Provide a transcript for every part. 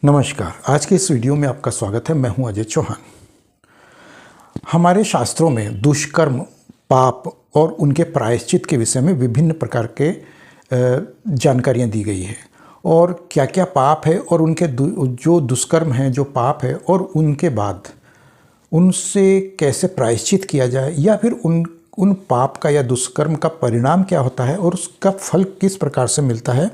नमस्कार। आज के इस वीडियो में आपका स्वागत है। मैं हूं अजय चौहान। हमारे शास्त्रों में दुष्कर्म, पाप और उनके प्रायश्चित के विषय में विभिन्न प्रकार के जानकारियां दी गई है और क्या क्या पाप है और उनके जो दुष्कर्म हैं, जो पाप है और उनके बाद उनसे कैसे प्रायश्चित किया जाए या फिर उन पाप का या दुष्कर्म का परिणाम क्या होता है और उसका फल किस प्रकार से मिलता है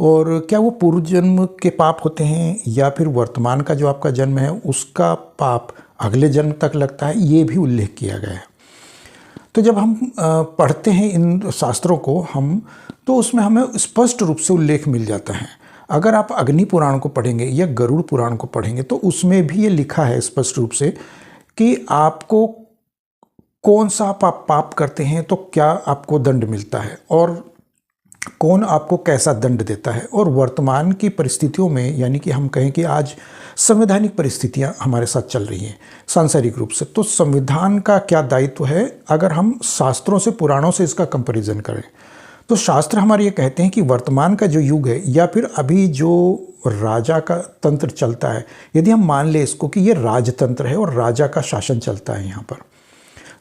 और क्या वो पूर्व जन्म के पाप होते हैं या फिर वर्तमान का जो आपका जन्म है उसका पाप अगले जन्म तक लगता है, ये भी उल्लेख किया गया है। तो जब हम पढ़ते हैं इन शास्त्रों को तो उसमें हमें स्पष्ट रूप से उल्लेख मिल जाता है। अगर आप अग्नि पुराण को पढ़ेंगे या गरुड़ पुराण को पढ़ेंगे तो उसमें भी ये लिखा है स्पष्ट रूप से कि आपको कौन सा पाप करते हैं तो क्या आपको दंड मिलता है और कौन आपको कैसा दंड देता है। और वर्तमान की परिस्थितियों में, यानी कि हम कहें कि आज संवैधानिक परिस्थितियां हमारे साथ चल रही हैं सांसारिक रूप से, तो संविधान का क्या दायित्व है अगर हम शास्त्रों से, पुराणों से इसका कंपैरिजन करें। तो शास्त्र हमारे ये कहते हैं कि वर्तमान का जो युग है या फिर अभी जो राजा का तंत्र चलता है, यदि हम मान लें इसको कि ये राजतंत्र है और राजा का शासन चलता है यहाँ पर,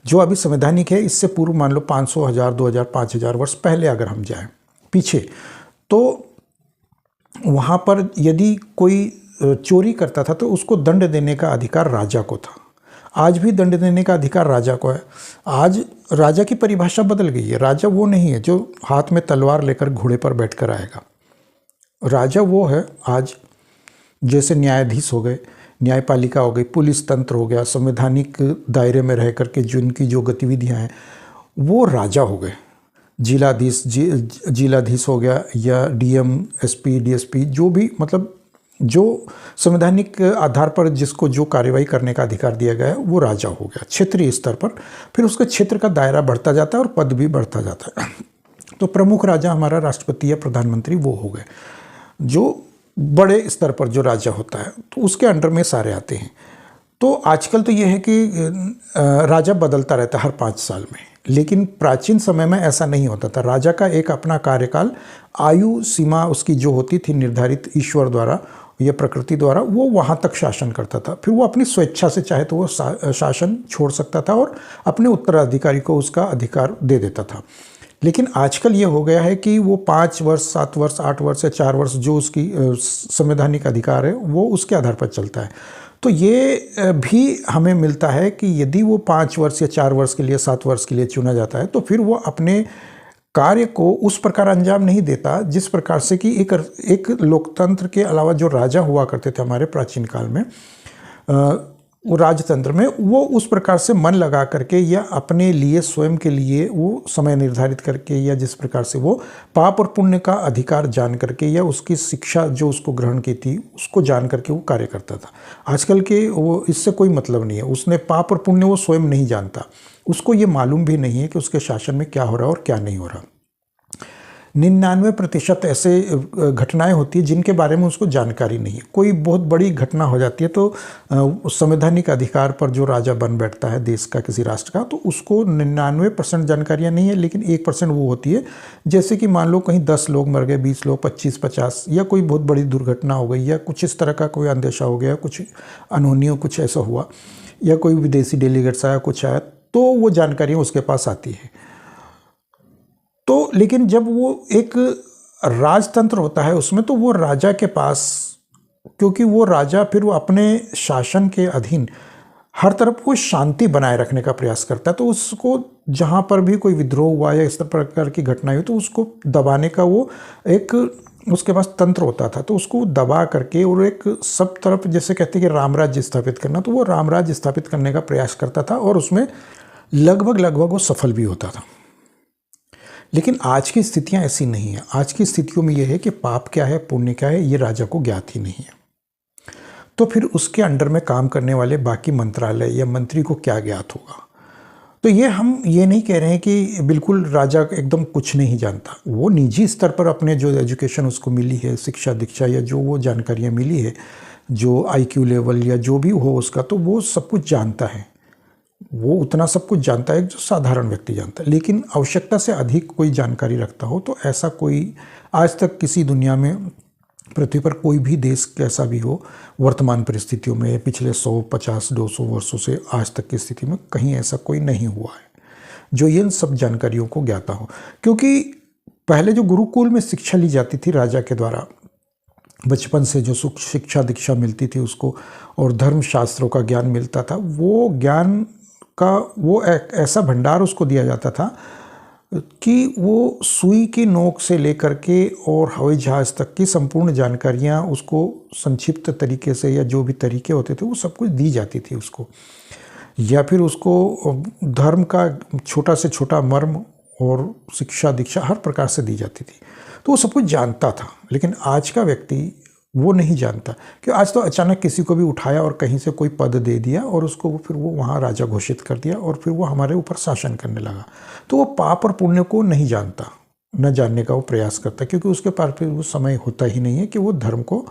जो अभी संवैधानिक है, इससे पूर्व मान लो 500, 1000, 2000, 5000 वर्ष पहले अगर हम जाएं पीछे, तो वहाँ पर यदि कोई चोरी करता था तो उसको दंड देने का अधिकार राजा को था। आज भी दंड देने का अधिकार राजा को है। आज राजा की परिभाषा बदल गई है। राजा वो नहीं है जो हाथ में तलवार लेकर घोड़े पर बैठकर आएगा। राजा वो है आज जैसे न्यायाधीश हो गए, न्यायपालिका हो गई, पुलिस तंत्र हो गया, संवैधानिक दायरे में रह करके जिनकी जो गतिविधियां हैं वो राजा हो गए। जिलाधीश हो गया या डीएम, एसपी, डीएसपी, जो भी, मतलब जो संवैधानिक आधार पर जिसको जो कार्रवाई करने का अधिकार दिया गया है वो राजा हो गया क्षेत्रीय स्तर पर। फिर उसके क्षेत्र का दायरा बढ़ता जाता है और पद भी बढ़ता जाता है। तो प्रमुख राजा हमारा राष्ट्रपति या प्रधानमंत्री वो हो गए, जो बड़े स्तर पर जो राजा होता है, तो उसके अंडर में सारे आते हैं। तो आजकल तो ये है कि राजा बदलता रहता है हर 5 साल में, लेकिन प्राचीन समय में ऐसा नहीं होता था। राजा का एक अपना कार्यकाल, आयु सीमा उसकी जो होती थी निर्धारित ईश्वर द्वारा या प्रकृति द्वारा, वो वहाँ तक शासन करता था। फिर वो अपनी स्वेच्छा से चाहे तो वो शासन छोड़ सकता था और अपने उत्तराधिकारी को उसका अधिकार दे देता था। लेकिन आजकल ये हो गया है कि वो 5 वर्ष, 7 वर्ष, 8 वर्ष या 4 वर्ष जो उसकी संवैधानिक अधिकार है वो उसके आधार पर चलता है। तो ये भी हमें मिलता है कि यदि वो 5 वर्ष या 4 वर्ष के लिए, 7 वर्ष के लिए चुना जाता है तो फिर वो अपने कार्य को उस प्रकार अंजाम नहीं देता जिस प्रकार से कि एक लोकतंत्र के अलावा जो राजा हुआ करते थे हमारे प्राचीन काल में, वो राजतंत्र में, वो उस प्रकार से मन लगा करके या अपने लिए, स्वयं के लिए वो समय निर्धारित करके या जिस प्रकार से वो पाप और पुण्य का अधिकार जान करके या उसकी शिक्षा जो उसको ग्रहण की थी उसको जान करके वो कार्य करता था। आजकल के वो इससे कोई मतलब नहीं है। उसने पाप और पुण्य वो स्वयं नहीं जानता, उसको ये मालूम भी नहीं है कि उसके शासन में क्या हो रहा है और क्या नहीं हो रहा। 99% ऐसे घटनाएं होती है जिनके बारे में उसको जानकारी नहीं है। कोई बहुत बड़ी घटना हो जाती है तो संवैधानिक अधिकार पर जो राजा बन बैठता है देश का, किसी राष्ट्र का, तो उसको 99% जानकारियां नहीं है, लेकिन 1% वो होती है। जैसे कि मान लो कहीं 10 लोग मर गए, 20 लोग, 25, 50, या कोई बहुत बड़ी दुर्घटना हो गई या कुछ इस तरह का कोई अंदेशा हो गया, कुछ अनहोनी, कुछ ऐसा हुआ, या कोई विदेशी डेलीगेट्स आया, कुछ आया, तो वो जानकारियाँ उसके पास आती है। तो लेकिन जब वो एक राजतंत्र होता है उसमें, तो वो राजा के पास, क्योंकि वो राजा फिर वो अपने शासन के अधीन हर तरफ वो शांति बनाए रखने का प्रयास करता है, तो उसको जहाँ पर भी कोई विद्रोह हुआ या इस प्रकार की घटना हुई तो उसको दबाने का वो एक उसके पास तंत्र होता था। तो उसको दबा करके और एक सब तरफ, जैसे कहते हैं कि रामराज्य स्थापित करना, तो वो रामराज्य स्थापित करने का प्रयास करता था और उसमें लगभग वो सफल भी होता था। लेकिन आज की स्थितियां ऐसी नहीं है। आज की स्थितियों में यह है कि पाप क्या है, पुण्य क्या है, ये राजा को ज्ञात ही नहीं है। तो फिर उसके अंडर में काम करने वाले बाकी मंत्रालय या मंत्री को क्या ज्ञात होगा। तो ये हम ये नहीं कह रहे हैं कि बिल्कुल राजा एकदम कुछ नहीं जानता। वो निजी स्तर पर अपने जो एजुकेशन उसको मिली है, शिक्षा दीक्षा या जो वो जानकारियाँ मिली है, जो IQ लेवल या जो भी हो उसका, तो वो सब कुछ जानता है। वो उतना सब कुछ जानता है जो साधारण व्यक्ति जानता है। लेकिन आवश्यकता से अधिक कोई जानकारी रखता हो तो ऐसा कोई आज तक किसी दुनिया में पृथ्वी पर कोई भी देश कैसा भी हो, वर्तमान परिस्थितियों में पिछले 100, 50, 200 वर्षों से आज तक की स्थिति में कहीं ऐसा कोई नहीं हुआ है जो इन सब जानकारियों को ज्ञाता हो। क्योंकि पहले जो गुरुकुल में शिक्षा ली जाती थी राजा के द्वारा, बचपन से जो शिक्षा दीक्षा मिलती थी उसको, और धर्मशास्त्रों का ज्ञान मिलता था, वो ज्ञान का वो एक ऐसा भंडार उसको दिया जाता था कि वो सुई की नोक से लेकर के और हवाई जहाज़ तक की संपूर्ण जानकारियाँ उसको संक्षिप्त तरीके से या जो भी तरीके होते थे वो सब कुछ दी जाती थी उसको, या फिर उसको धर्म का छोटा से छोटा मर्म और शिक्षा दीक्षा हर प्रकार से दी जाती थी, तो वो सब कुछ जानता था। लेकिन आज का व्यक्ति वो नहीं जानता कि आज तो अचानक किसी को भी उठाया और कहीं से कोई पद दे दिया और उसको फिर वो वहाँ राजा घोषित कर दिया और फिर वो हमारे ऊपर शासन करने लगा। तो वो पाप और पुण्य को नहीं जानता, न जानने का वो प्रयास करता, क्योंकि उसके पास फिर वो समय होता ही नहीं है कि वो धर्म को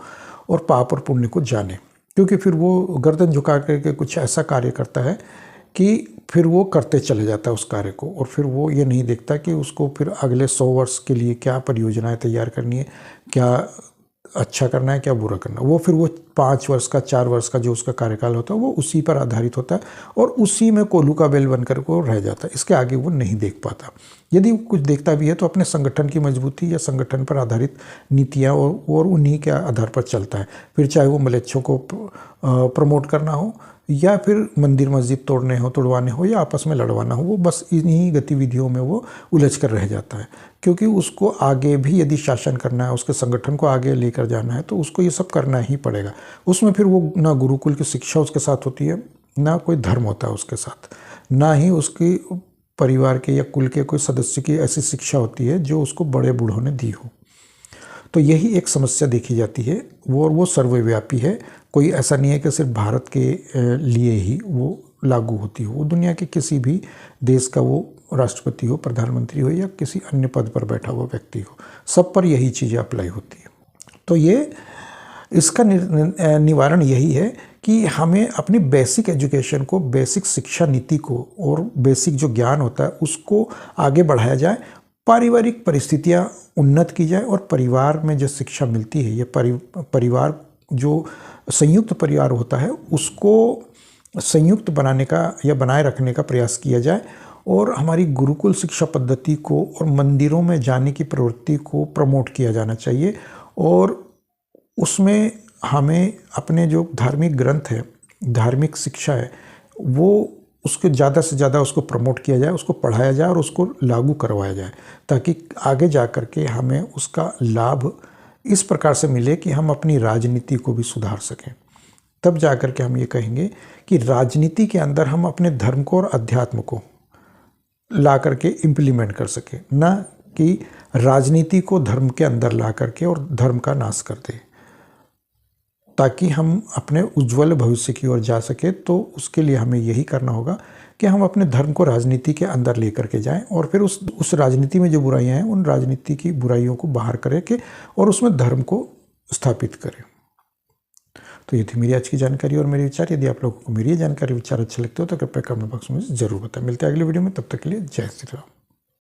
और पाप और पुण्य को जाने, क्योंकि फिर वो गर्दन झुका करके कुछ ऐसा कार्य करता है कि फिर वो करते चले जाता है उस कार्य को, और फिर वो ये नहीं देखता कि उसको फिर अगले 100 वर्ष के लिए क्या परियोजनाएं तैयार करनी है, क्या अच्छा करना है, क्या बुरा करना है। वो फिर वो 5 वर्ष का 4 वर्ष का जो उसका कार्यकाल होता है वो उसी पर आधारित होता है और उसी में कोल्हू का बेल बनकर वो रह जाता है। इसके आगे वो नहीं देख पाता। यदि कुछ देखता भी है तो अपने संगठन की मजबूती या संगठन पर आधारित नीतियाँ और उन्हीं के आधार पर चलता है। फिर चाहे वो मलेच्छों को प्रमोट करना हो या फिर मंदिर मस्जिद तोड़वाने हो या आपस में लड़वाना हो, वो बस इन्हीं गतिविधियों में वो उलझ कर रह जाता है। क्योंकि उसको आगे भी यदि शासन करना है, उसके संगठन को आगे लेकर जाना है, तो उसको ये सब करना ही पड़ेगा। उसमें फिर वो ना गुरुकुल की शिक्षा उसके साथ होती है, ना कोई धर्म होता है उसके साथ, ना ही उसकी परिवार के या कुल के कोई सदस्य की ऐसी शिक्षा होती है जो उसको बड़े बूढ़ों ने दी हो। तो यही एक समस्या देखी जाती है, वो सर्वव्यापी है। कोई ऐसा नहीं है कि सिर्फ भारत के लिए ही वो लागू होती हो, वो दुनिया के किसी भी देश का वो राष्ट्रपति हो, प्रधानमंत्री हो या किसी अन्य पद पर बैठा हुआ व्यक्ति हो, सब पर यही चीज़ें अप्लाई होती है। तो ये इसका निवारण यही है कि हमें अपनी बेसिक एजुकेशन को, बेसिक शिक्षा नीति को और बेसिक जो ज्ञान होता है उसको आगे बढ़ाया जाए, पारिवारिक परिस्थितियाँ उन्नत की जाए और परिवार में जो शिक्षा मिलती है, ये परिवार जो संयुक्त परिवार होता है उसको संयुक्त बनाने का या बनाए रखने का प्रयास किया जाए, और हमारी गुरुकुल शिक्षा पद्धति को और मंदिरों में जाने की प्रवृत्ति को प्रमोट किया जाना चाहिए। और उसमें हमें अपने जो धार्मिक ग्रंथ है, धार्मिक शिक्षा है, वो उसको ज़्यादा से ज़्यादा उसको प्रमोट किया जाए, उसको पढ़ाया जाए और उसको लागू करवाया जाए, ताकि आगे जा कर के हमें उसका लाभ इस प्रकार से मिले कि हम अपनी राजनीति को भी सुधार सकें। तब जा कर के हम ये कहेंगे कि राजनीति के अंदर हम अपने धर्म को और अध्यात्म को ला करके इम्प्लीमेंट कर सकें, न कि राजनीति को धर्म के अंदर ला करके और धर्म का नाश कर दें। ताकि हम अपने उज्ज्वल भविष्य की ओर जा सके, तो उसके लिए हमें यही करना होगा कि हम अपने धर्म को राजनीति के अंदर लेकर के जाएं और फिर उस राजनीति में जो बुराइयां हैं उन राजनीति की बुराइयों को बाहर करके और उसमें धर्म को स्थापित करें। तो ये थी मेरी आज की जानकारी और मेरे विचार। यदि आप लोगों को मेरी जानकारी विचार अच्छे लगते हो तो कृपया कमेंट बॉक्स में ज़रूर बताएं। मिलते हैं अगले वीडियो में, तब तक के लिए जय श्री राम।